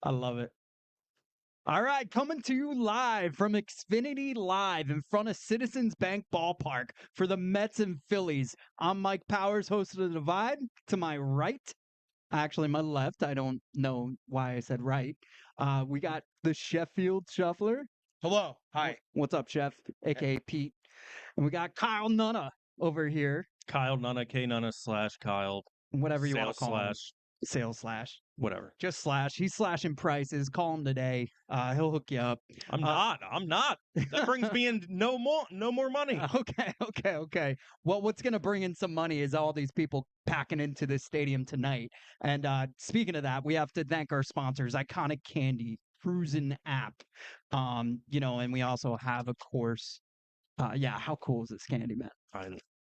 I love it. All right, coming to you live from Xfinity Live in front of Citizens Bank Ballpark for the Mets and Phillies. I'm Mike Powers, host of The Divide. To my right, actually my left, I don't know why I said right. We got the Sheffield Shuffler. Hello. Hi. What's up, Chef? AKA Pete. And we got Kyle Nunna over here. Kyle Nunna, K Nunna / Kyle. Whatever you want to Sales call him. slash Sales slash. whatever. Just slash. He's slashing prices. Call him today. He'll hook you up. I'm not. That brings me in no more money. Okay. Well, what's going to bring in some money is all these people packing into this stadium tonight. And speaking of that, we have to thank our sponsors, Iconic Candy, Cruisin App. And we also have, of course, how cool is this candy, man?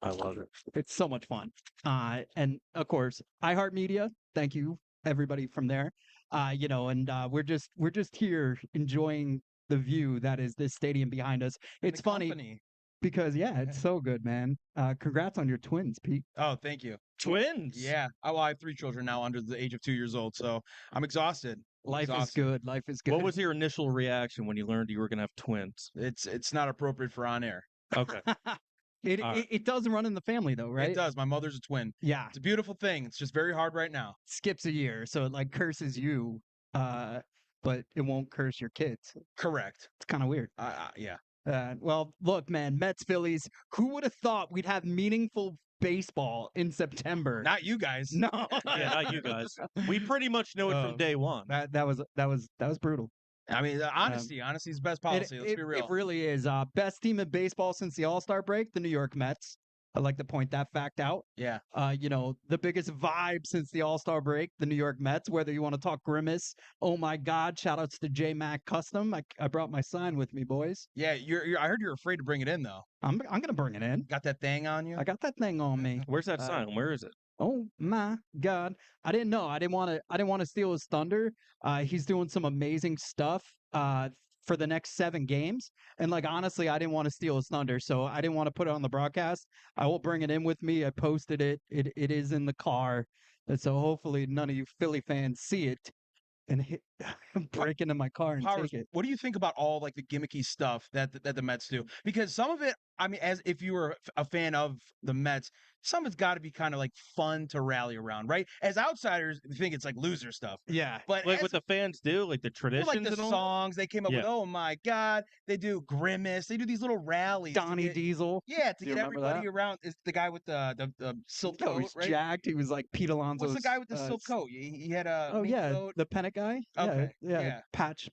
I love it. It's so much fun. And of course, iHeartMedia. Thank you, everybody from there. We're just here enjoying the view that is this stadium behind us. It's funny because it's so good, man. Congrats on your twins, Pete. Oh, thank you. Twins. Yeah. I have 3 children now under the age of 2 years old, so I'm exhausted. Life is good. Life is good. What was your initial reaction when you learned you were going to have twins? It's not appropriate for on air. Okay. It does run in the family though, right? It does. My mother's a twin. Yeah. It's a beautiful thing. It's just very hard right now. Skips a year, so it like curses you, but it won't curse your kids. Correct. It's kind of weird. Yeah. Well, look, man, Mets, Phillies. Who would have thought we'd have meaningful baseball in September? Not you guys. No. Yeah, not you guys. We pretty much know it from day one. That was brutal. I mean, honesty is the best policy. Let's be real. It really is. Best team in baseball since the All-Star break, the New York Mets. I'd like to point that fact out. Yeah. The biggest vibe since the All-Star break, the New York Mets, whether you want to talk grimace. Oh my God, shout outs to J Mac Custom. I brought my sign with me, boys. Yeah, I heard you're afraid to bring it in though. I'm gonna bring it in. Got that thing on you? I got that thing on me. Where's that sign? Where is it? Oh my God. I didn't know. I didn't want to steal his thunder. He's doing some amazing stuff for the next 7 games. And honestly, I didn't want to steal his thunder, so I didn't want to put it on the broadcast. I will bring it in with me. I posted it. It is in the car. And so hopefully none of you Philly fans see it and break into my car and Powers, take it. what do you think about all the gimmicky stuff that the Mets do? Because some of it, I mean, as if you were a fan of the Mets, some of it's got to be kind of fun to rally around, right? As outsiders, we think it's loser stuff. Yeah. But what the fans do, the traditions the and all? songs they came up with. Oh my God, they do grimace. They do these little rallies. Donnie Diesel. Yeah, to Do you get remember everybody that? around. Is the guy with the silk coat, He's right? jacked. He was like Pete Alonso's. What's the guy with the silk coat? He had a coat. The pennant guy. Okay, yeah.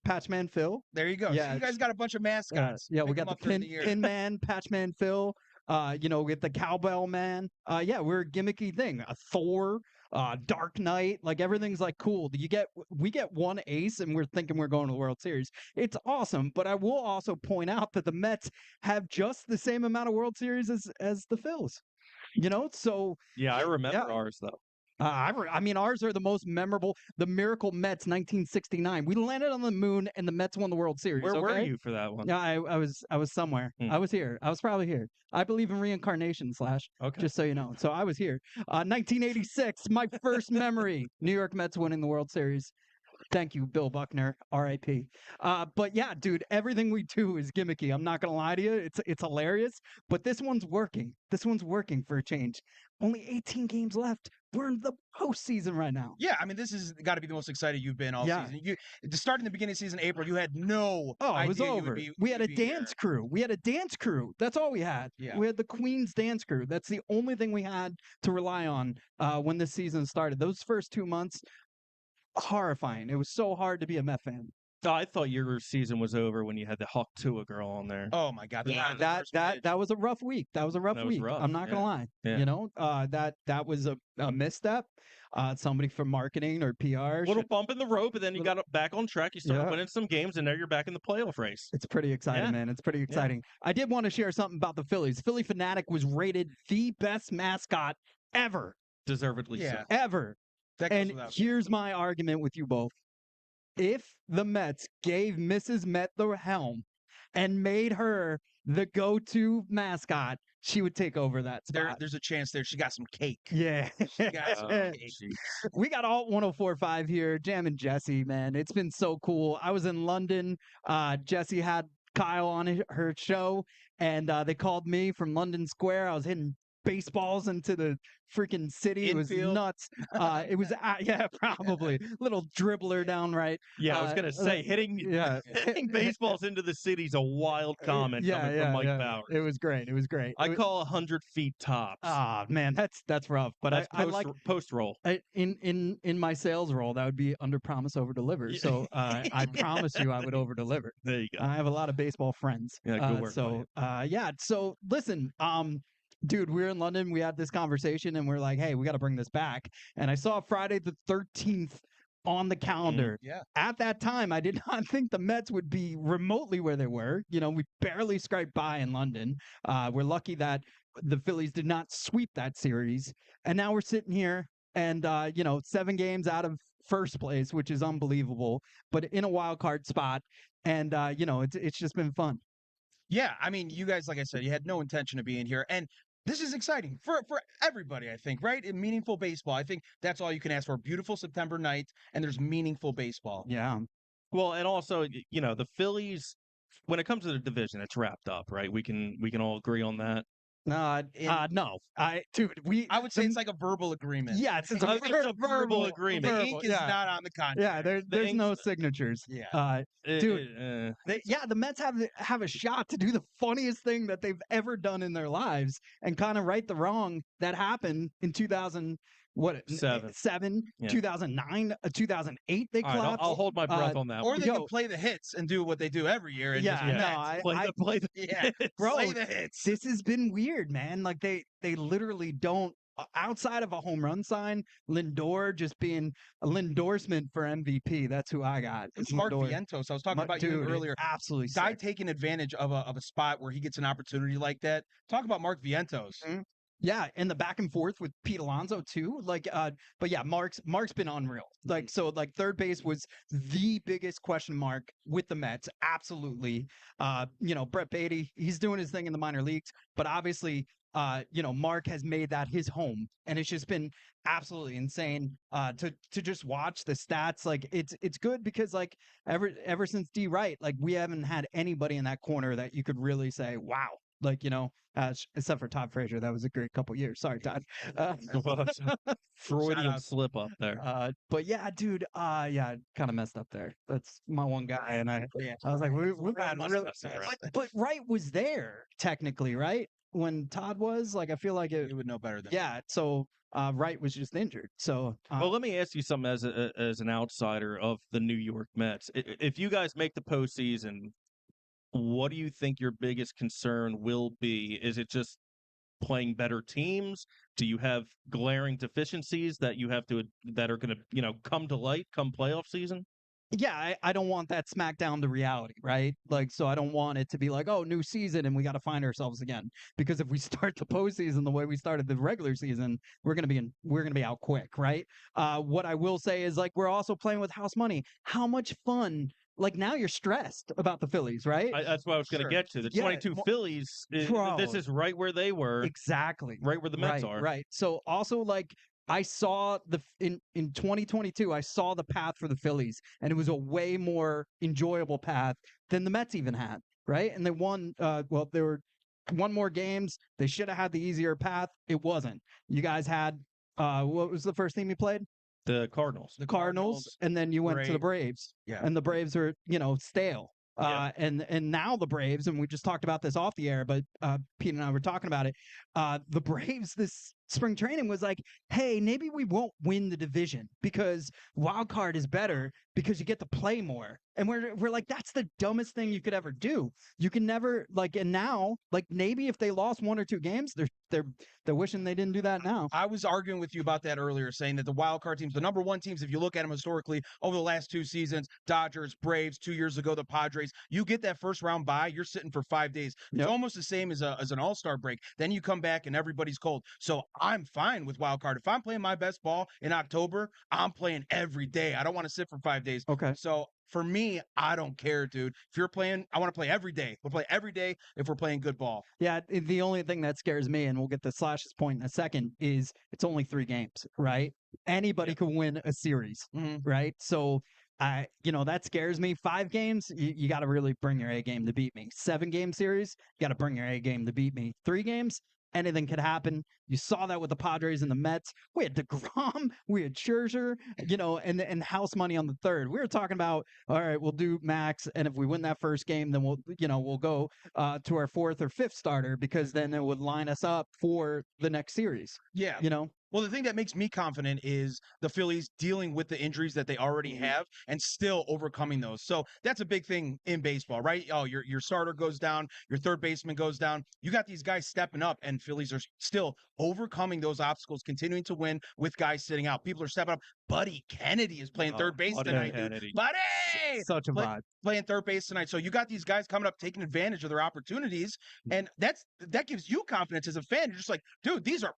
Patchman Phil. There you go. Yeah. So you guys got a bunch of mascots. Yeah, we Pick 'em got up the during year. Pin Man, Patchman Phil. We get the Cowbell Man. We're a gimmicky thing. A Thor, Dark Knight. Everything's cool. We get one ace, and we're thinking we're going to the World Series. It's awesome. But I will also point out that the Mets have just the same amount of World Series as the Phils. So yeah, I remember ours though. Ours are the most memorable. The Miracle Mets, 1969. We landed on the moon, and the Mets won the World Series. Where were you for that one? Yeah, I was somewhere. I was here. I was probably here. I believe in reincarnation, Slash. Okay. Just so you know. So I was here. 1986, my first memory. New York Mets winning the World Series. Thank you, Bill Buckner, R.I.P. But yeah, dude, everything we do is gimmicky. I'm not gonna lie to you. It's hilarious. But this one's working. This one's working for a change. Only 18 games left. We're in the postseason right now. Yeah, I mean, this has got to be the most excited you've been all season. To start in the beginning of season, April, you had no idea it was over. We had a dance crew. That's all we had. Yeah. We had the Queen's dance crew. That's the only thing we had to rely on when the season started. Those first 2 months, horrifying. It was so hard to be a Met fan. Oh, I thought your season was over when you had the Hawk Tua girl on there. Oh my God! That was a rough week. That was a rough week. I'm not gonna lie. Yeah. That was a misstep. Somebody from marketing or PR. Little bump in the road, but then you got back on track. You started winning some games, and now you're back in the playoff race. It's pretty exciting, man. It's pretty exciting. I did want to share something about the Phillies. Philly Fanatic was rated the best mascot ever. Deservedly so. Ever. And here's my argument with you both. If the Mets gave Mrs. Met the helm and made her the go-to mascot, she would take over that spot. There's a chance there. She got some cake. Yeah. She got some cake. Jeez. We got Alt 104.5 here, Jam and Jesse, man. It's been so cool. I was in London. Jesse had Kyle on her show, and they called me from London Square. I was hitting baseballs into the freaking city. It was Infield. nuts. It was, yeah, probably. Little dribbler down right. Yeah, I was gonna say hitting baseballs into the city's a wild comment coming from Mike Bauer. It was great. It was great. I call 100 feet tops. Ah, man, that's rough. But That's I like post roll. in my sales role, that would be under promise, over deliver. So I promise you, I would over deliver. There you go. I have a lot of baseball friends. Yeah, good work. So yeah. So listen, dude, we were in London. We had this conversation, and we're like, hey, we got to bring this back. And I saw Friday the 13th on the calendar. Yeah. At that time, I did not think the Mets would be remotely where they were. You know, we barely scraped by in London. We're lucky that the Phillies did not sweep that series. And now we're sitting here and, 7 games out of first place, which is unbelievable, but in a wild card spot. And, it's just been fun. Yeah, I mean, you guys, like I said, you had no intention of being here, and this is exciting for everybody, I think, right? In meaningful baseball, I think that's all you can ask for. Beautiful September night, and there's meaningful baseball. Yeah. Well, and also, the Phillies, when it comes to the division, it's wrapped up, right? We can all agree on that. No. I would say it's like a verbal agreement. Yeah, it's a verbal agreement. The ink is not on the contract. Yeah, there's no signatures. Yeah. Dude, the Mets have a shot to do the funniest thing that they've ever done in their lives and kind of right the wrong that happened in 2007, Yeah. 2009, 2008. They collapsed. Right, I'll hold my breath on that. Or they can play the hits and do what they do every year. And play the bro, play the hits. This has been weird, man. Like they literally don't. Outside of a home run sign, Lindor just being an endorsement for MVP. That's who I got. It's Mark Vientos. I was talking about you earlier. Absolutely. Guy taking advantage of a spot where he gets an opportunity like that. Talk about Mark Vientos. Mm-hmm. Yeah, and the back and forth with Pete Alonso too. But yeah, Mark's been unreal. Third base was the biggest question mark with the Mets. Absolutely. Brett Beatty, he's doing his thing in the minor leagues, but obviously, Mark has made that his home, and it's just been absolutely insane to just watch the stats. Like it's good because ever since D Wright, we haven't had anybody in that corner that you could really say, wow. Except for Todd Frazier, that was a great couple years. Sorry, Todd. Freudian slip up there. But yeah, dude. Kind of messed up there. That's my one guy, and I was like, we've got really. But Wright was there technically, right? When Todd was I feel like you would know better than. Yeah. So Wright was just injured. So well, let me ask you something as an outsider of the New York Mets. If you guys make the postseason, what do you think your biggest concern will be? Is it just playing better teams? Do you have glaring deficiencies that are going to, come to light come playoff season? Yeah, I don't want that smack down to reality, right? So I don't want it to be new season and we got to find ourselves again. Because if we start the postseason the way we started the regular season, we're gonna be out quick, right? What I will say is we're also playing with house money. How much fun? Now you're stressed about the Phillies, right? That's what I was going to get to. The 22 Phillies, this is right where they were. Exactly. Right where the Mets are. Right. So also I saw in 2022, I saw the path for the Phillies, and it was a way more enjoyable path than the Mets even had, right? And they won, there were one more games. They should have had the easier path. It wasn't. You guys had, what was the first team you played? The Cardinals. The Cardinals, and then you went to the Braves. Yeah. And the Braves are, stale. Yeah. And now the Braves, and we just talked about this off the air, but Pete and I were talking about it. The Braves this spring training was hey, maybe we won't win the division because wild card is better because you get to play more. And we're like, that's the dumbest thing you could ever do. You can never and now maybe if they lost 1 or 2 games, they're wishing they didn't do that now. I was arguing with you about that earlier, saying that the wild card teams, the number 1 teams, if you look at them historically over the last 2 seasons, Dodgers, Braves, 2 years ago, the Padres, you get that first round bye, you're sitting for 5 days. It's almost the same as an all-star break. Then you come back and everybody's cold. So I'm fine with wild card. If I'm playing my best ball in October, I'm playing every day. I don't want to sit for 5 days. Okay. So for me, I don't care, dude. If you're playing, I want to play every day. We'll play every day if we're playing good ball. Yeah, the only thing that scares me, and we'll get to Slash's point in a second, is it's only 3 games, right? Anybody could win a series, right? So, that scares me. 5 games, you got to really bring your A game to beat me. 7-game series, you got to bring your A game to beat me. 3 games, anything could happen. You saw that with the Padres and the Mets. We had DeGrom, we had Scherzer, and house money on the third. We were talking about, all right, we'll do max, and if we win that first game, then we'll go to our 4th or 5th starter, because then it would line us up for the next series. Yeah. Well, the thing that makes me confident is the Phillies dealing with the injuries that they already have and still overcoming those. So that's a big thing in baseball, right? Oh, your starter goes down, your third baseman goes down. You got these guys stepping up, and Phillies are still overcoming those obstacles, continuing to win with guys sitting out. People are stepping up. Buddy Kennedy is playing third base tonight, dude. Buddy! Such a vibe. Playing third base tonight. So you got these guys coming up, taking advantage of their opportunities, and that gives you confidence as a fan. You're just like, dude, these are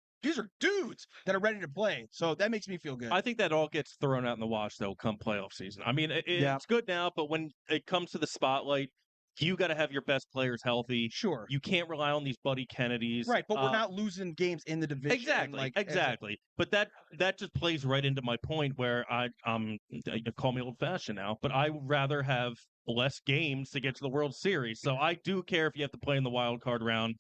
dudes that are ready to play. So that makes me feel good. I think that all gets thrown out in the wash, though, come playoff season. I mean, it's good now, but when it comes to the spotlight, you got to have your best players healthy. Sure. You can't rely on these Buddy Kennedys. Right, but we're not losing games in the division. Exactly. But that just plays right into my point where you call me old-fashioned now, but I would rather have less games to get to the World Series. So I do care if you have to play in the wild card round.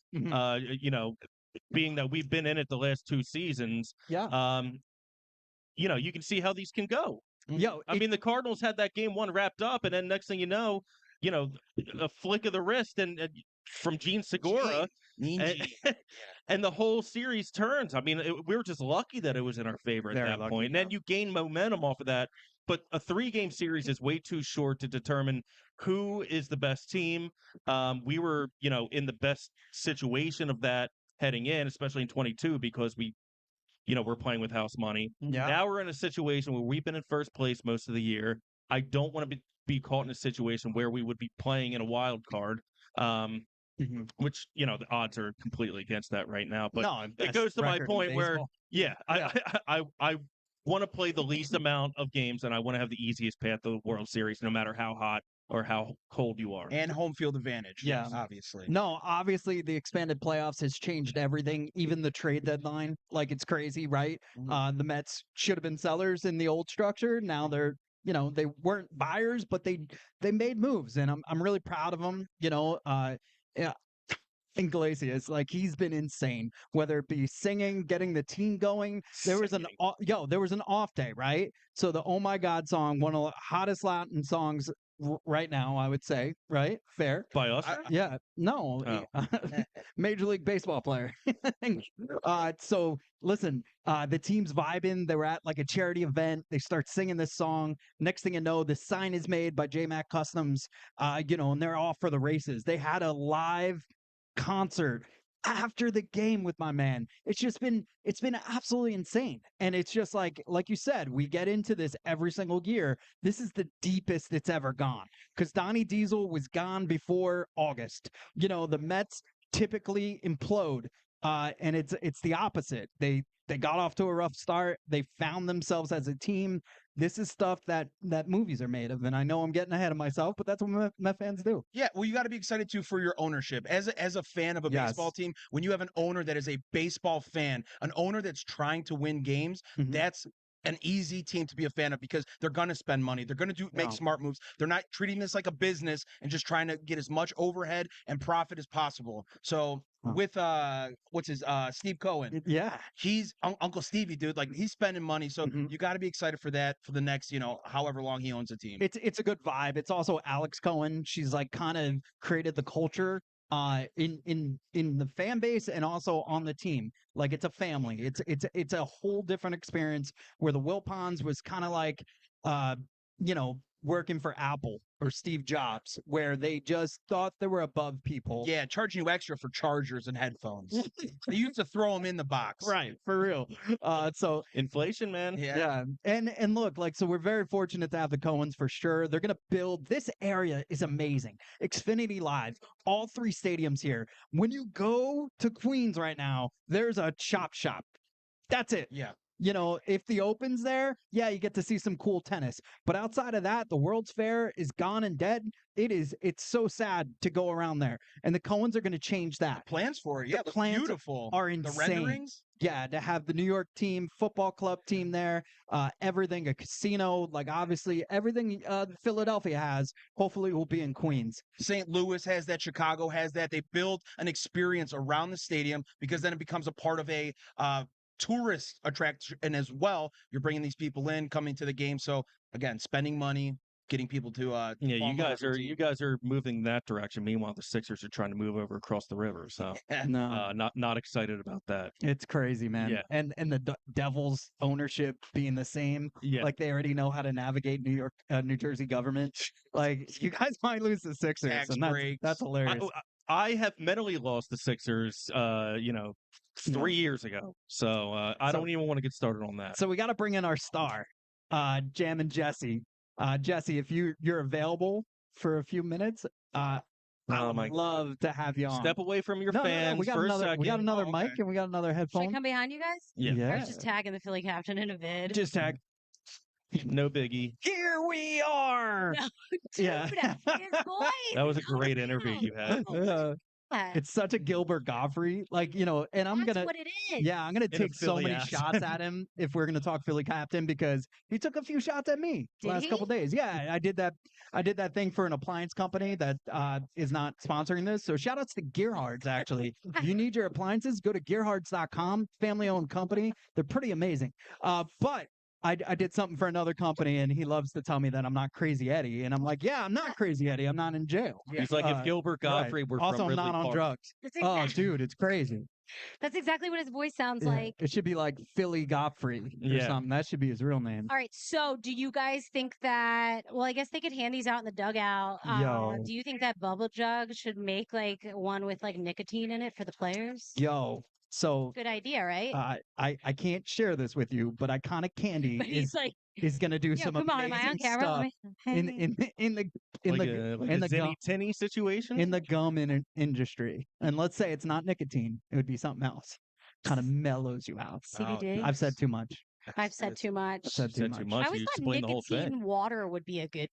Being that we've been in it the last 2 seasons, you can see how these can go. I mean, the Cardinals had that game 1 wrapped up, and then next thing you know, a flick of the wrist and from Gene Segura, and the whole series turns. I mean, we were just lucky that it was in our favor at that point. And then you gain momentum off of that. But a 3-game series is way too short to determine who is the best team. We were, in the best situation of that heading in, especially in 22, because we're playing with house money. Yeah. Now we're in a situation where we've been in first place most of the year. I don't want to be caught in a situation where we would be playing in a wild card, which, the odds are completely against that right now. But it goes to my point where, I want to play the least amount of games, and I want to have the easiest path to the World Series, no matter how hot or how cold you are. And home field advantage. Yeah. Obviously. No, obviously the expanded playoffs has changed everything, even the trade deadline. Like, it's crazy, right? The Mets should have been sellers in the old structure. Now they're, they weren't buyers, but they made moves, and I'm really proud of them. Iglesias, like, he's been insane, whether it be singing, getting the team going. There was an off day, right? So the Oh My God song, one of the hottest Latin songs right now, I would say, right? Fair. By us? Yeah. No. Major League Baseball player. So listen, the team's vibing. They were at like a charity event. They start singing this song. Next thing you know, the sign is made by J-Mac Customs, and they're off for the races. They had a live concert after the game with my man. It's been absolutely insane. And it's just like you said, we get into this every single year. This is the deepest it's ever gone, because Donnie Diesel was gone before August. The Mets typically implode, and it's the opposite. They got off to a rough start. They found themselves as a team. This is stuff that movies are made of, and I know I'm getting ahead of myself, but that's what Met fans do. Yeah, well, you got to be excited too for your ownership as a fan of a baseball team. When you have an owner that is a baseball fan, an owner that's trying to win games, that's an easy team to be a fan of, because they're going to spend money. They're going to make smart moves. They're not treating this like a business and just trying to get as much overhead and profit as possible. So with Steve Cohen, he's Uncle Stevie, dude. Like, he's spending money. So you got to be excited for that for the next, however long he owns a team. It's a good vibe. It's also Alex Cohen. She's like kind of created the culture in the fan base and also on the team. Like, it's a family. It's a whole different experience, where the Wilpons was kind of like working for Apple or Steve Jobs, where they just thought they were above people. Yeah, charging you extra for chargers and headphones. They used to throw them in the box. Right, for real. So inflation, man. Yeah. And look, so we're very fortunate to have the Cohens for sure. They're going to build, this area is amazing. Xfinity Live, all 3 stadiums here. When you go to Queens right now, there's a chop shop. That's it. Yeah. you know, if the Open's there, yeah, you get to see some cool tennis. But outside of that, the World's Fair is gone and dead. It's so sad to go around there. And the Cohens are going to change that. Plans for it, The yeah, look plans beautiful. are The insane. renderings. Yeah, to have the New York team, football club team there, everything, a casino, like obviously everything Philadelphia has, hopefully will be in Queens. St. Louis has that. Chicago has that. They build an experience around the stadium because then it becomes a part of a tourist attraction. And as well, you're bringing these people in, coming to the game. So again, spending money, getting people to Yeah, fall you in love guys with are the team. moving that direction. Meanwhile, the Sixers are trying to move over across the river. So No, not excited about that. it's crazy, man. Yeah. And the Devils ownership being the same, Yeah. like they already know how to navigate New Jersey government. Like you guys might lose the Sixers, Tax and breaks. that's hilarious. I have mentally lost the Sixers, 3 years ago. So I don't even want to get started on that. So we got to bring in our star, Jam and Jesse. Jesse, if you're available for a few minutes, I would love to have you on. Step away from your fans we got for another, a second. We got another Oh, mic okay. and we got another Should I headphone. come behind you guys? Yeah. I was just tagging the Philly captain in a vid. Just tag. No biggie. Here we are. No, Yeah. Dude, his voice. That was a great interview you had. It's such a Gilbert Godfrey, like, you know, and That's what it is. Yeah, I'm gonna In a take so Philly many accent. shots at him if we're gonna talk Philly captain because he took a few shots at me Did last he? couple days. Yeah, I did that thing for an appliance company that is not sponsoring this. So shout outs to Gearhards actually. If you need your appliances, go to gearhards.com, family owned company. They're pretty amazing. But I did something for another company, and he loves to tell me that I'm not Crazy Eddie, and I'm like, yeah, I'm not Crazy Eddie. I'm not in jail. He's like, if Gilbert Godfrey were Also, from I'm Ridley not on Park. drugs. That's Oh, exactly, dude, it's crazy. that's exactly what his voice sounds Yeah, like. it should be like Philly Godfrey or Yeah. something. That should be his real name. All right, so do you guys think that, well, I guess they could hand these out in the dugout. Yo. Do you think that bubble jug should make like one with like nicotine in it for the players? Yo, so Good idea, right? I can't share this with you, but Iconic Candy But he's like, is gonna do yo, some come on, am I on amazing camera? stuff in the Like in a the gum Zinny Tinny situation? in the gum industry. And let's say it's not nicotine, it would be something else. Kind of mellows you out. CBD? I've said too much. I've said too much. I've said Said too much. I always You thought explained the whole thing. nicotine water would be a good.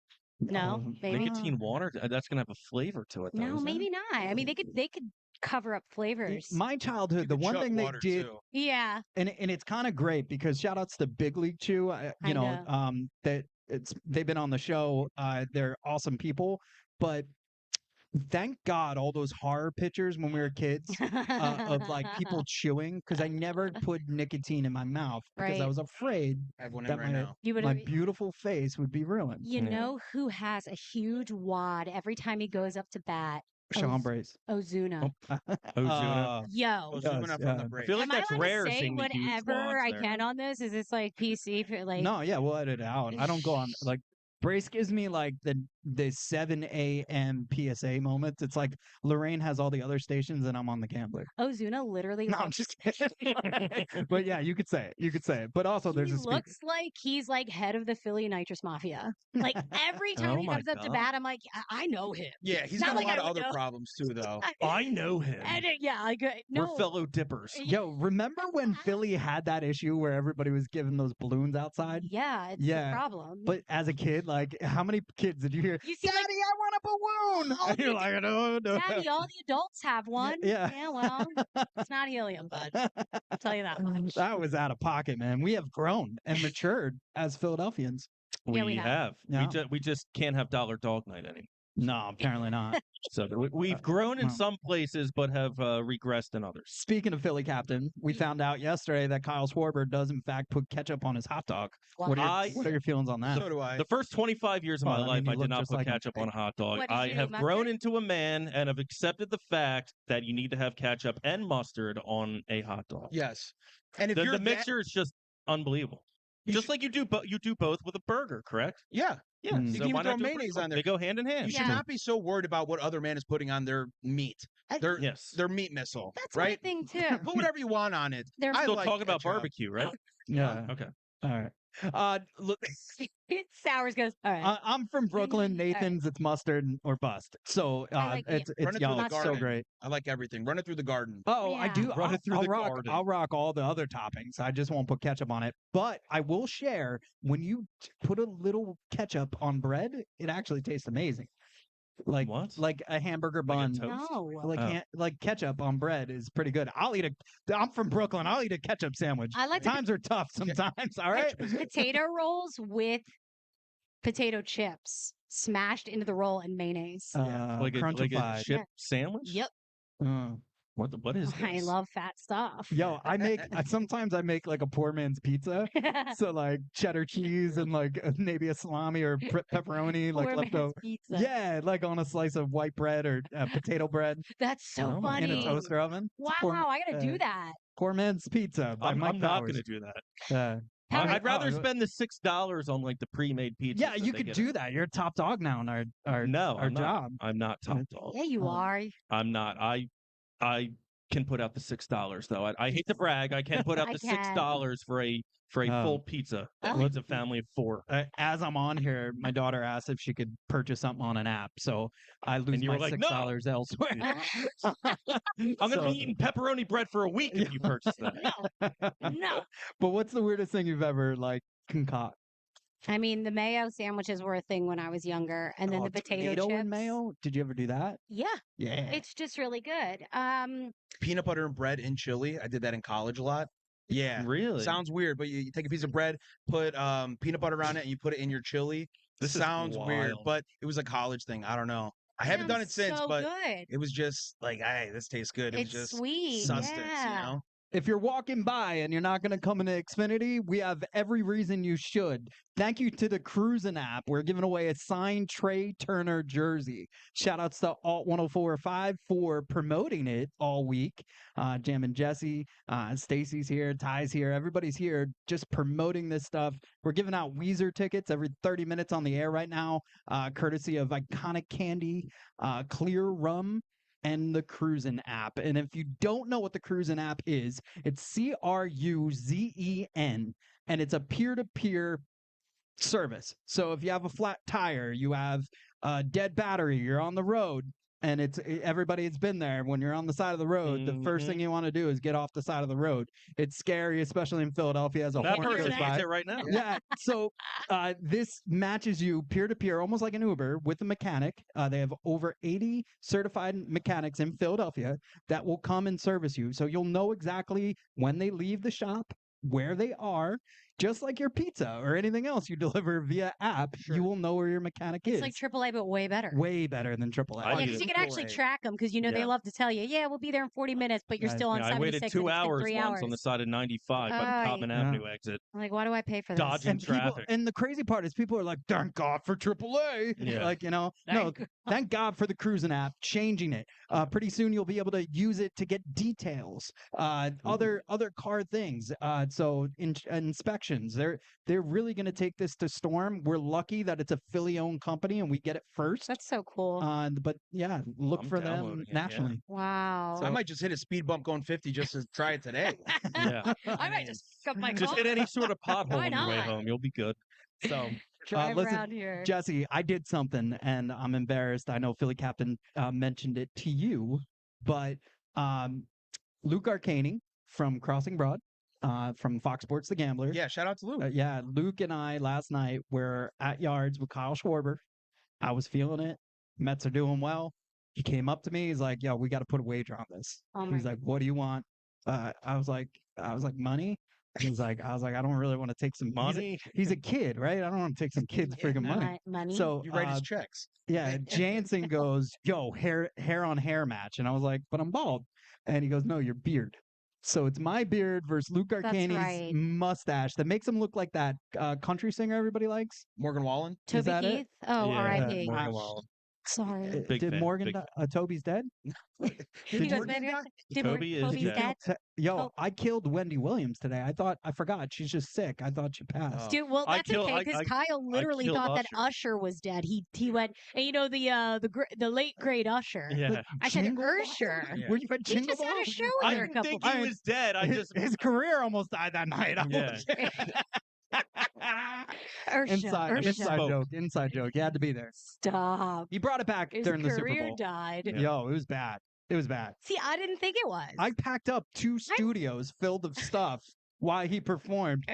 No, Oh, maybe. Nicotine water? That's going to have a flavor to it, though. No, isn't maybe it? not. I mean, they could cover up flavors. My childhood, the one thing they did, Yeah. and it's kind of great because shout outs to Big League Chew, that they've been on the show. They're awesome people, but thank God all those horror pictures when we were kids of like people chewing because I never put nicotine in my mouth because I Right. was afraid I have one in that right now. You would. my beautiful face would be ruined. You Yeah. know who has a huge wad every time he goes up to bat? Sean Brace. Ozuna. Ozuna. Yo. Ozuna Yes, from yeah. the I break. feel like Am I that's allowed rare to say seeing the huge whatever wads I there. can on this? Is this like PC? For, like, No, yeah, we'll edit it out. I don't go on like Brace gives me like the 7 a.m. PSA moments. It's like Lorraine has all the other stations and I'm on the Gambler. Ozuna literally No, I'm looks, just kidding. But yeah, you could say it. You could say it. But also there's he a speaker. looks like he's like head of the Philly Nitrous Mafia. Like every time Oh he my comes up to God. bat, I'm like, I know him. Yeah, he's Not got like a lot I of would other know. problems too, though. I know him. And yeah, like We're no. fellow dippers. Yo, remember when Philly had that issue where everybody was giving those balloons outside? Yeah, it's Yeah, the problem. But as a kid, like how many kids did you hear? you see, Daddy, like, I want a balloon. all And you're the like, no. Daddy, all the adults have one. yeah. Yeah, well, it's not helium, bud. I'll tell you that much. That was out of pocket, man. We have grown and matured as Philadelphians. Yeah, we have. Yeah. We just can't have Dollar Dog Night anymore. No, apparently not. So we've grown in well. some places, but have regressed in others. Speaking of Philly captain, we found out yesterday that Kyle Schwarber does in fact put ketchup on his hot dog. What are your feelings on that? So do I. The first 25 years of my Well, I life, mean, you I did look not just put like him. ketchup on a hot dog. What did I you do, have mustard? grown into a man and have accepted the fact that you need to have ketchup and mustard on a hot dog. Yes, and if The, you're the that- mixture is just unbelievable. Just like you do both with a burger, correct? yeah, Yeah. Mm. you So can even why throw not do mayonnaise on there. They go hand in hand. You should Yeah. not be so worried about what other man is putting on their meat. Yes. Their meat missile, That's right? my thing too. Put whatever you want on it. They're I Still like talking about ketchup. barbecue, right? Yeah. Okay. All right. Look, Sours goes, all right. I'm from Brooklyn. All right. Nathan's, it's mustard or bust. So I like it. it's Run it through yellow. the It's so garden. great. I like everything. Run it through the garden. Oh, I Yeah. do. Run it through the garden. I'll rock all the other toppings. I just won't put ketchup on it. But I will share when you put a little ketchup on bread, it actually tastes amazing. Like What? like a hamburger Like a bun. toast? No. Like Oh. like ketchup on bread is pretty good. I'm from Brooklyn. I'll eat a ketchup sandwich. I like the Times are tough sometimes. All right. potato rolls with potato chips smashed into the roll and mayonnaise. Like a Crunchified. ship Yeah. sandwich? Yep. What is I this? love fat stuff. Yo, sometimes I make like a poor man's pizza. So like cheddar cheese and like maybe a salami or pepperoni, like Poor man's leftover. pizza. Yeah, like on a slice of white bread or potato bread That's so Oh my in funny. a toaster oven. It's Wow, poor, I gotta uh, do that. poor man's pizza by I'm Mike not Powers. going to do that. Uh, How I'd rather oh, spend the $6 on like the pre-made pizza. yeah, you could do that. You're a top dog now in our No, our I'm not. job. I'm not top dog. Yeah, you Um, are. I'm not. I can put out the $6 though. I hate to brag. I can put out I the can. $6 for a Oh. full pizza. That Oh. feeds a family of 4. As I'm on here, my daughter asked if she could purchase something on an app, so I lose you my were like, "No!" $6 elsewhere. I'm going to be eating pepperoni bread for a week if you purchase that. No. But what's the weirdest thing you've ever like concoct? I mean, the mayo sandwiches were a thing when I was younger, and then Oh, the potato tomato chips. and mayo? Did you ever do that? Yeah, Yeah. it's just really good. Peanut butter and bread in chili. I did that in college a lot. Yeah. Really? Sounds weird, but you take a piece of bread, put peanut butter on it, and you put it in your chili. This is sounds weird, wild. but it was a college thing. I don't know. I haven't done it sounds since, so but good. it was just like, hey, this tastes good. It It's was just sweet. sustenance, Yeah. you know? If you're walking by and you're not going to come into Xfinity, we have every reason you should. Thank you to the Cruisin App. We're giving away a signed Trey Turner jersey. Shout outs to Alt 1045 for promoting it all week. Jam and Jesse, Stacy's here, Ty's here. Everybody's here just promoting this stuff. We're giving out Weezer tickets every 30 minutes on the air right now, courtesy of Iconic Candy, Klyr Rum, and the Cruisin App. And if you don't know what the Cruisin App is, it's CRUZEN, and it's a peer-to-peer service. So if you have a flat tire, you have a dead battery, you're on the road, and everybody has been there. When you're on the side of the road, the first thing you want to do is get off the side of the road. It's scary, especially in Philadelphia as a That horn person goes needs by. it right now. Yeah. So this matches you peer to peer, almost like an Uber, with a mechanic. They have over 80 certified mechanics in Philadelphia that will come and service you. So you'll know exactly when they leave the shop, where they are. Just like your pizza or anything else you deliver via app, Sure. you will know where your mechanic It's is. like AAA, but way better. Way better than AAA. I Yeah, need because it. you can actually AAA. track them because they Yeah. love to tell you, yeah, we'll be there in 40 minutes, but you're Right. still on Yeah, I 76 waited 2 and it's been hours 3 once hours. on the side of 95 by the Aye. Common Yeah. Avenue exit. I'm like, why do I pay for this? Dodging And people, traffic. and the crazy part is people are like, thank God for AAA. Yeah. Like, no, thank God for the Cruisin App changing it. Pretty soon you'll be able to use it to get details, other car things. So inspections, they're really going to take this to storm. We're lucky that it's a Philly-owned company and we get it first. That's so cool. But yeah, look I'm for them downloading it, yeah. nationally. Wow. I might just hit a speed bump going 50 just to try it today. Yeah. I might just cut my Just car. hit any sort of pothole Why on your way not? home. You'll be good. So Drive listen, around here. Jesse, I did something and I'm embarrassed. I know Philly Captain mentioned it to you, but Luke Arcaney from Crossing Broad, from Fox Sports The Gambler. Yeah, shout out to Luke. Yeah, Luke and I last night were at Yards with Kyle Schwarber. I was feeling it. Mets are doing well. He came up to me. He's like, "Yo, we got to put a wager on this." Oh my He's like, "What do you want?" I was like, "Money." I was like, I don't really want to take some Money. He's a kid, right? I don't want to take some kids' Yeah, freaking money. Money. So You write his checks. yeah, Jansen goes, "Yo, hair on hair match," and I was like, "But I'm bald," and he goes, "No, your beard." So it's my beard versus Luke That's Arcaney's right. mustache that makes him look like that country singer everybody likes. Morgan Wallen. Is Toby that it? Keith? Oh, Yeah, R.I.P. Morgan Wallen. Sorry. Big Did fan, Morgan? big Toby's dead. He Did goes, you- "Baby, Toby is Toby's dead. dead." Yo, Oh. I killed Wendy Williams today. I forgot. She's just sick. I thought she passed. Oh. Dude, well, I that's kill- okay I- because I- Kyle literally killed thought that Usher. Usher was dead. He went, and the late great Usher. Yeah. I said Jingle Ball? Usher. Yeah. Were you at He Jingle just had Ball? a show I with her a didn't couple think I- he was dead. I his, just his career almost died that night. I Yeah. was- Inside joke. You had to be there. Stop. He brought it back His during the Super career Bowl. died. Yeah. Yo, it was bad. It was bad. See, I didn't think it was. I packed up 2 studios filled of stuff while he performed,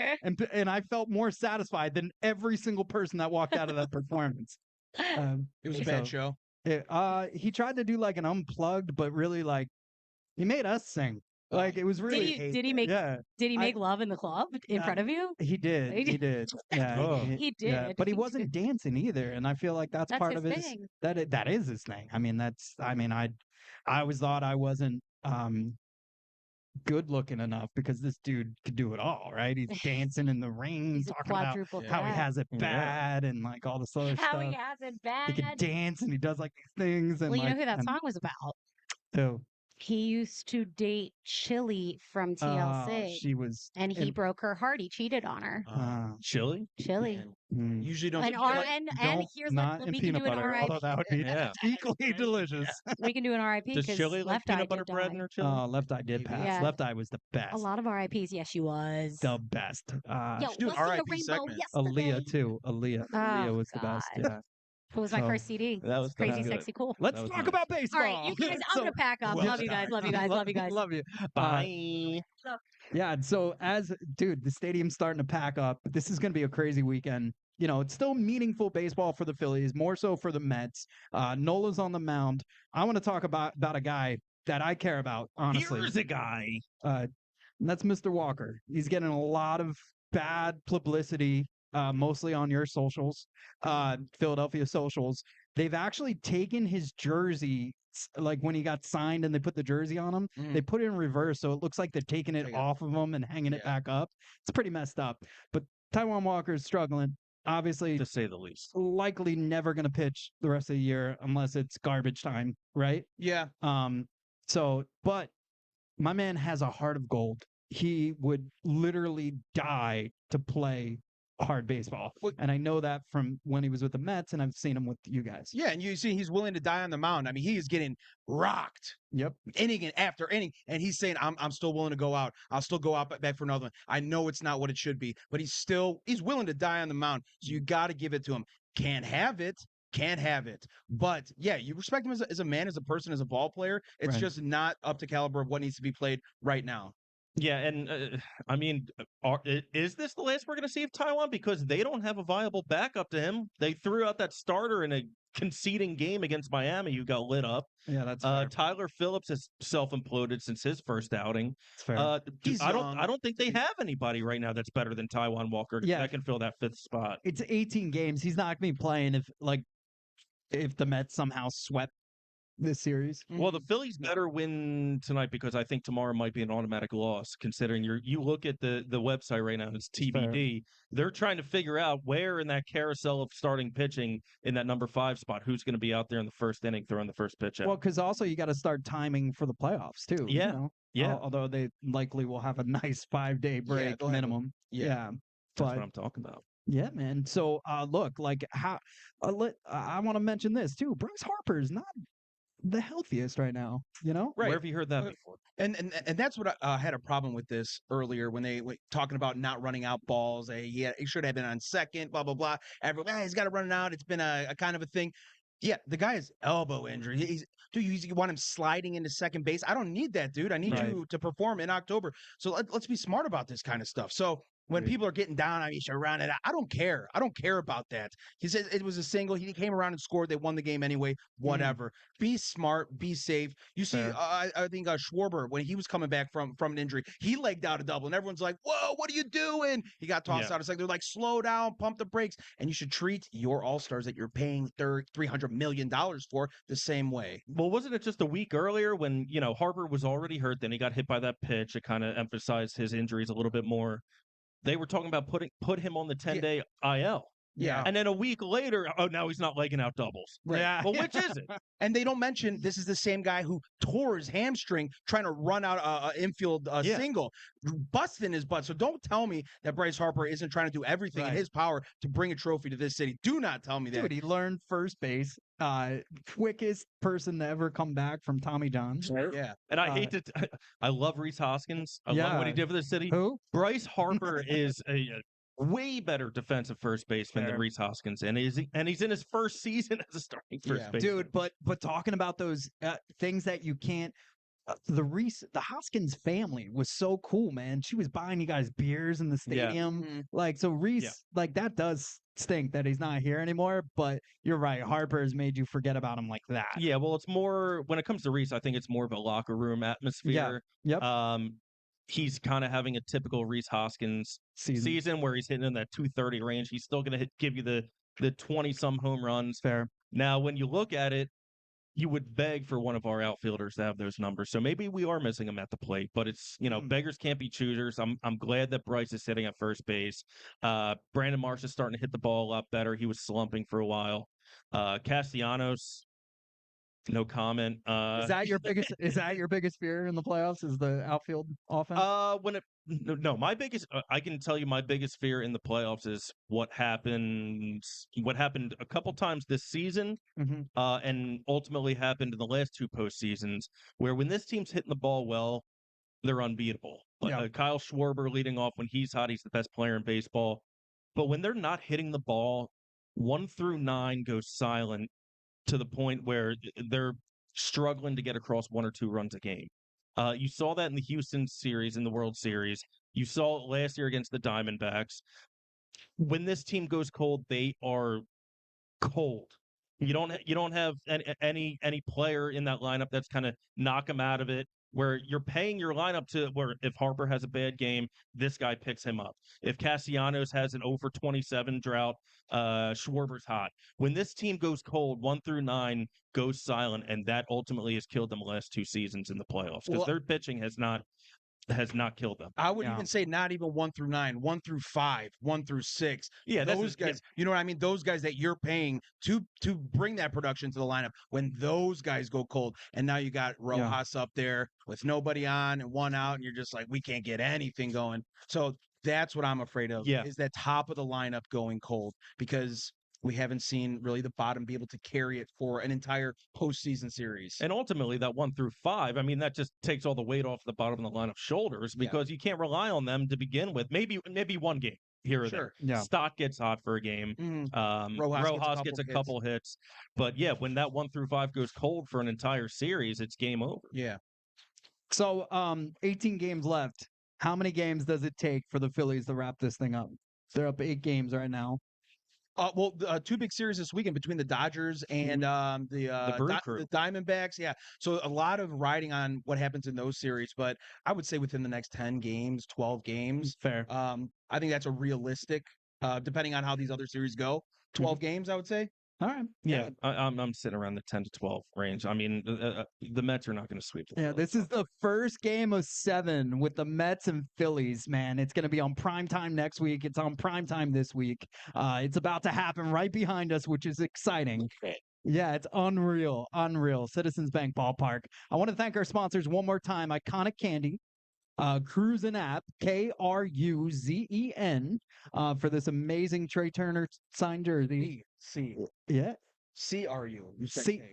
and I felt more satisfied than every single person that walked out of that performance. It was a bad show. He tried to do like an unplugged, but really like he made us sing. Like it was really. Did he make Did he make love in the club in front of you? He did. He did. Yeah, he did. Yeah, but he wasn't dancing either, and I feel like that's part of his thing. that is his thing. I mean, I always thought I wasn't good looking enough because this dude could do it all, right? He's dancing in the ring, talking about how he has it bad and like all this other stuff. How he has it bad. He can dance and he does like these things. And well, you know who that song was about? Who? He used to date Chili from TLC. She was, and he broke her heart. He cheated on her. Chili. Usually don't. And here's not in we peanut can do butter, an although that would be equally delicious. We can do an RIP. Does Chili like peanut butter bread in her chili? Oh, Left Eye did pass. Yeah. Left Eye was the best. A lot of RIPs. Yes, she was the best. Yo, do an RIP segment. Aaliyah too. Aaliyah was the best. Yeah. It was my first CD. That was Crazy, good. Sexy, Cool. Let's talk about baseball. All right, you guys, I'm going to pack up. Love you guys. Love you guys. Love you guys. Love you. Bye. Yeah, so dude, the stadium's starting to pack up. This is going to be a crazy weekend. You know, it's still meaningful baseball for the Phillies, more so for the Mets. Nola's on the mound. I want to talk about a guy that I care about, honestly. Here's a guy. And that's Mr. Walker. He's getting a lot of bad publicity, mostly on your socials, Philadelphia socials. They've actually taken his jersey, like when he got signed and they put the jersey on him, they put it in reverse. So it looks like they're taking it off of him and hanging it back up. It's pretty messed up. But Taiwan Walker is struggling, obviously, to say the least. Likely never going to pitch the rest of the year unless it's garbage time, right? Yeah. But my man has a heart of gold. He would literally die to play hard baseball. And I know that from when he was with the Mets, and I've seen him with you guys. Yeah, and you see he's willing to die on the mound. I mean, he is getting rocked. Yep. Inning after inning. And he's saying, I'm still willing to go out. I'll still go out back for another one. I know it's not what it should be, but he's willing to die on the mound. So you got to give it to him. Can't have it. But yeah, you respect him as a man, as a person, as a ball player. It's just not up to caliber of what needs to be played right now. Yeah, and I mean, is this the last we're going to see of Taiwan? Because they don't have a viable backup to him. They threw out that starter in a conceding game against Miami who got lit up. Yeah, that's fair. Tyler Phillips has self-imploded since his first outing. That's fair. I don't think they have anybody right now that's better than Taiwan Walker that can fill that fifth spot. It's 18 games. He's not going to be playing if the Mets somehow swept this series. Well, the Phillies better win tonight because I think tomorrow might be an automatic loss, considering you look at the website right now, it's TBD. They're trying to figure out where in that carousel of starting pitching in that number 5 spot, who's going to be out there in the first inning throwing the first pitch out. Well, because also you got to start timing for the playoffs too. Yeah. You know? Yeah. Although they likely will have a nice 5-day break minimum. That's what I'm talking about. Yeah, man. So look, like how I want to mention this too. Bryce Harper is not the healthiest right now, you know? Right. Where have you heard that before? And that's what I had a problem with this earlier when they were talking about not running out balls. He should have been on second, blah, blah, blah. Everyone, he's got to run it out. It's been a kind of a thing. Yeah, the guy has elbow injury. You want him sliding into second base? I don't need that, dude. I need you to perform in October. So let's be smart about this kind of stuff. So when people are getting down, you should run it out. I don't care. I don't care about that. He said it was a single. He came around and scored. They won the game anyway. Whatever. Be smart. Be safe. You see, I think Schwarber, when he was coming back from an injury, he legged out a double, and everyone's like, "Whoa, what are you doing?" He got tossed out. It's like they're like, "Slow down, pump the brakes." And you should treat your all-stars that you're paying $300 million for the same way. Well, wasn't it just a week earlier when Harper was already hurt? Then he got hit by that pitch. It kind of emphasized his injuries a little bit more. They were talking about put him on the 10-day IL. Yeah. And then a week later, now he's not legging out doubles. Right. Yeah. Well, which is it? And they don't mention this is the same guy who tore his hamstring trying to run out an infield single, busting his butt. So don't tell me that Bryce Harper isn't trying to do everything in his power to bring a trophy to this city. Do not tell me that. Dude, he learned first base. Quickest person to ever come back from Tommy John. Yeah. And I I love Rhys Hoskins. I love what he did for the city. Who? Bryce Harper is way better defensive first baseman than Fair. Rhys Hoskins, and he's in his first season as a starting first Yeah. baseman. Dude, but talking about those things that you can't. The Hoskins family was so cool, man. She was buying you guys beers in the Yeah. stadium. Mhm. Like, so Rhys, Yeah. like, that does stink that he's not here anymore. But you're right. Harper has made you forget about him like that. Yeah, well, it's more when it comes to Rhys, I think it's more of a locker room atmosphere. Yep. He's kind of having a typical Rhys Hoskins season where he's hitting in that 230 range. He's still going to give you the 20 some home runs. Fair. Now, when you look at it, you would beg for one of our outfielders to have those numbers. So maybe we are missing him at the plate, but it's, beggars can't be choosers. I'm glad that Bryce is sitting at first base. Brandon Marsh is starting to hit the ball a lot better. He was slumping for a while. Castellanos, no comment. Is that your biggest fear in the playoffs? Is the outfield offense? My biggest I can tell you my biggest fear in the playoffs is what happened a couple times this season, and ultimately happened in the last two postseasons, where when this team's hitting the ball well, they're unbeatable. Yeah. Kyle Schwarber leading off when he's hot, he's the best player in baseball. But when they're not hitting the ball, 1 through 9 goes silent to the point where they're struggling to get across 1 or 2 runs a game. You saw that in the Houston series, in the World Series. You saw it last year against the Diamondbacks. When this team goes cold, they are cold. You don't have any player in that lineup that's kind of knock them out of it, where you're paying your lineup to where if Harper has a bad game, this guy picks him up. If Castellanos has an over 27 drought, Schwarber's hot. When this team goes cold, 1 through 9 goes silent, and that ultimately has killed them the last 2 seasons in the playoffs because their pitching has not killed them. I would even say not even 1 through 9, 1 through 5, 1 through 6. Yeah, those guys. You know what I mean? Those guys that you're paying to bring that production to the lineup. When those guys go cold, and now you got Rojas up there with nobody on and 1 out, and you're just like, we can't get anything going. So that's what I'm afraid of. Yeah. Is that top of the lineup going cold, because we haven't seen really the bottom be able to carry it for an entire postseason series. And ultimately, that 1 through 5, I mean, that just takes all the weight off the bottom of the lineup's shoulders because you can't rely on them to begin with. Maybe one game here or there. Yeah. Stock gets hot for a game. Rojas gets a couple hits. But yeah, when that 1 through 5 goes cold for an entire series, it's game over. Yeah. So 18 games left. How many games does it take for the Phillies to wrap this thing up? They're up 8 games right now. Well, 2 big series this weekend between the Dodgers and the Diamondbacks. Yeah, so a lot of riding on what happens in those series, but I would say within the next 10 games, 12 games. Fair. I think that's a realistic, depending on how these other series go. 12 games, I would say. All right. Yeah, I'm sitting around the 10 to 12 range. I mean, the Mets are not going to sweep. This is the first game of 7 with the Mets and Phillies, man. It's going to be on primetime next week. It's on primetime this week. It's about to happen right behind us, which is exciting. Yeah, it's unreal. Citizens Bank Ballpark. I want to thank our sponsors one more time. Iconic Candy, Cruisin App, Kruzen, for this amazing Trey Turner signed jersey. Yeah. CRU.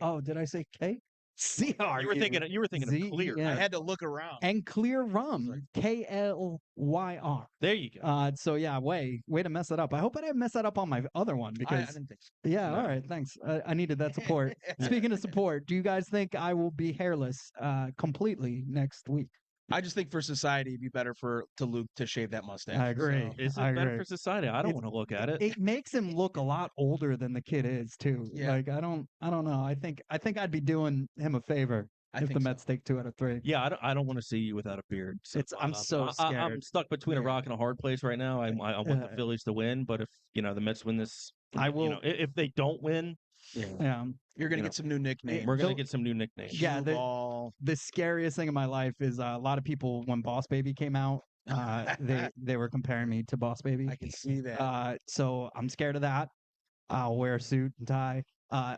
Oh, did I say K? CRU. You were thinking of Klyr. I had to look around. And Klyr Rum, Klyr. There you go. So yeah, way to mess it up. I hope I didn't mess that up on my other one because I didn't think so. Yeah, No. all right, thanks. I needed that support. Speaking of support, do you guys think I will be hairless completely next week? I just think for society, it'd be better to Luke to shave that mustache. I agree. Is I it better agree. for society? I don't want to look at it. It makes him look a lot older than the kid is too. Yeah. Like I don't know. I think I'd be doing him a favor if the Mets take 2 out of 3. Yeah, I don't want to see you without a beard. So, I'm so scared. I'm stuck between a rock and a hard place right now. I want the Phillies to win, but if the Mets win this, I will. If they don't win, You're gonna get some new nicknames. we're gonna get some new nicknames. Yeah, Ball. the scariest thing in my life is a lot of people when Boss Baby came out, they were comparing me to Boss Baby. I can see that. So I'm scared of that. I'll wear a suit and tie.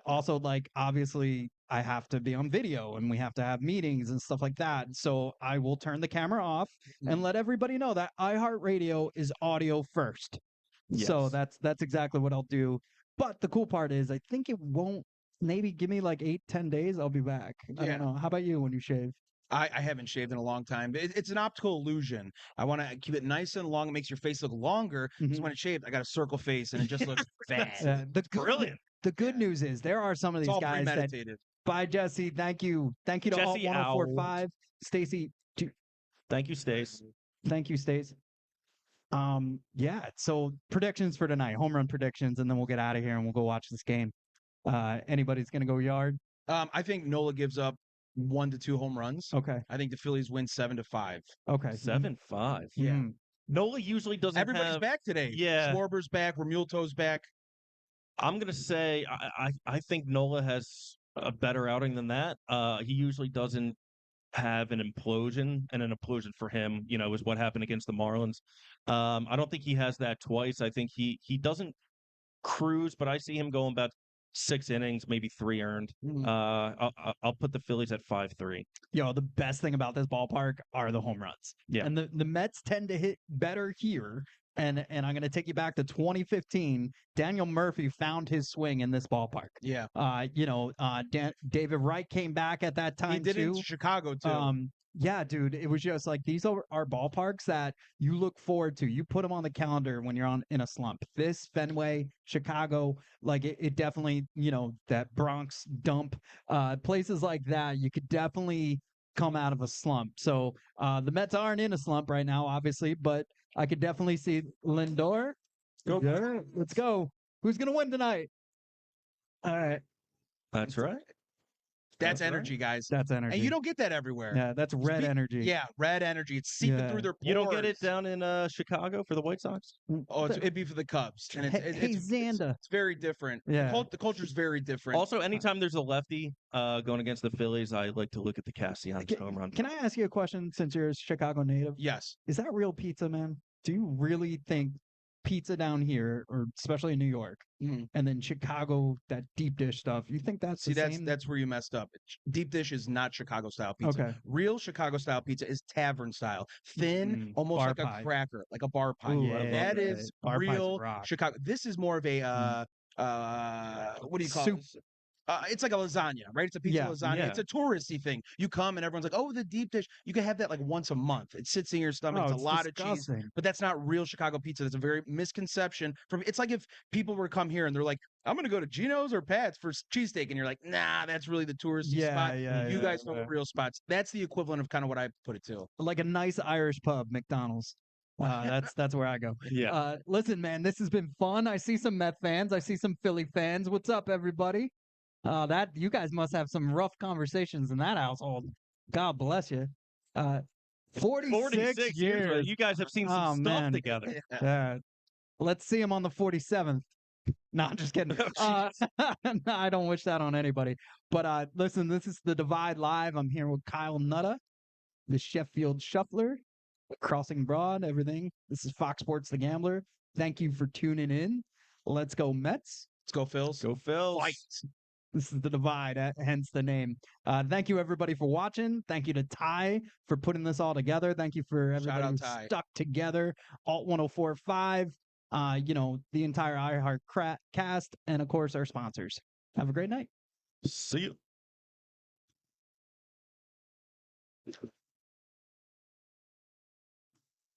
Also, like obviously, I have to be on video and we have to have meetings and stuff like that. So I will turn the camera off and let everybody know that iHeartRadio is audio first. Yes. So that's exactly what I'll do. But the cool part is, I think it won't. Maybe give me like 8-10 days. I'll be back. I don't know. How about you when you shave? I haven't shaved in a long time. It's an optical illusion. I want to keep it nice and long. It makes your face look longer. Because Mhm. when it's shaved, I got a circle face and it just looks fat. Brilliant. The good news is there are some of It's these all guys that. premeditated. Bye, Jesse. Thank you to Jesse Alt 1045. Stacy, Thank you, Stace. thank you, Stace. Yeah. So predictions for tonight, home run predictions, and then we'll get out of here and we'll go watch this game. Anybody's gonna go yard? I think Nola gives up 1 to 2 home runs. Okay. I think the Phillies win 7-5. Okay. 7-5. Yeah. Mm. Nola usually doesn't Everybody's have. back today. Yeah. Schwarber's back. Remulto's back. I'm gonna say I think Nola has a better outing than that. He usually doesn't have an implosion, and an implosion for him, is what happened against the Marlins. I don't think he has that twice. I think he doesn't cruise, but I see him going about 6 innings, maybe 3 earned. I'll put the Phillies at 5-3. Yo, the best thing about this ballpark are the home runs. Yeah. And the Mets tend to hit better here. And I'm going to take you back to 2015. Daniel Murphy found his swing in this ballpark. Yeah. David Wright came back at that time He did it in too. Chicago, too. Yeah, dude, it was just like these are ballparks that you look forward to. You put them on the calendar when you're in a slump. This Fenway, Chicago, like it definitely, that Bronx dump, places like that, you could definitely come out of a slump. So the Mets aren't in a slump right now, obviously, but I could definitely see Lindor. Go. Yeah, let's go. Who's gonna win tonight? All right, That's right. That's That's right. energy, guys. that's energy. And you don't get that everywhere. Yeah, that's red energy. Yeah, red energy. It's seeping Yeah. through their pores. You don't get it down in Chicago for the White Sox? Oh, it'd be for the Cubs. And Hey, Xander. it's very different. Yeah. The culture's very different. Also, anytime there's a lefty going against the Phillies, I like to look at the Castellanos home run. Can I ask you a question since you're a Chicago native? Yes. Is that real pizza, man? Do you really think pizza down here, or especially in New York, Mhm. and then Chicago, that deep dish stuff, you think that's the same? That's where you messed up. Deep dish is not Chicago style pizza. Okay. Real Chicago style pizza is tavern style, thin, almost Bar like pie. a cracker, like a bar pie. Ooh, Yeah, I love That that. is Bar pies real rock. Chicago. This is more of a what do you call Soup. it? It's like a lasagna, right? It's a pizza Yeah, lasagna. yeah. It's a touristy thing. You come and everyone's like, "Oh, the deep dish." You can have that like once a month. It sits in your stomach. Oh, it's a lot of cheese. disgusting. But that's not real Chicago pizza. That's a very misconception. It's like if people were to come here and they're like, "I'm going to go to Gino's or Pat's for cheesesteak," and you're like, "Nah, that's really the touristy spot." You guys know the real spots. That's the equivalent of kind of what I put it to. Like a nice Irish pub, McDonald's. That's where I go. Yeah. Listen, man, this has been fun. I see some Met fans. I see some Philly fans. What's up, everybody? That you guys must have some rough conversations in that household. God bless you. 46 years. Right? You guys have seen some Oh, stuff man. together. Let's see him on the 47th. No, I'm just kidding. Oh, No, I don't wish that on anybody. But listen, this is the Divide Live. I'm here with Kyle Nunna, the Sheffield Shuffler, Crossing Broad, everything. This is Fox Sports The Gambler. Thank you for tuning in. Let's go Mets. Let's go, Phils. Go Phils. Fight. This is the Divide, hence the name. Thank you, everybody, for watching. Thank you to Ty for putting this all together. Thank you for everybody out who Ty. stuck together. Alt 1045, the entire iHeart cast, and, of course, our sponsors. Have a great night. See you.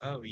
Oh, yeah.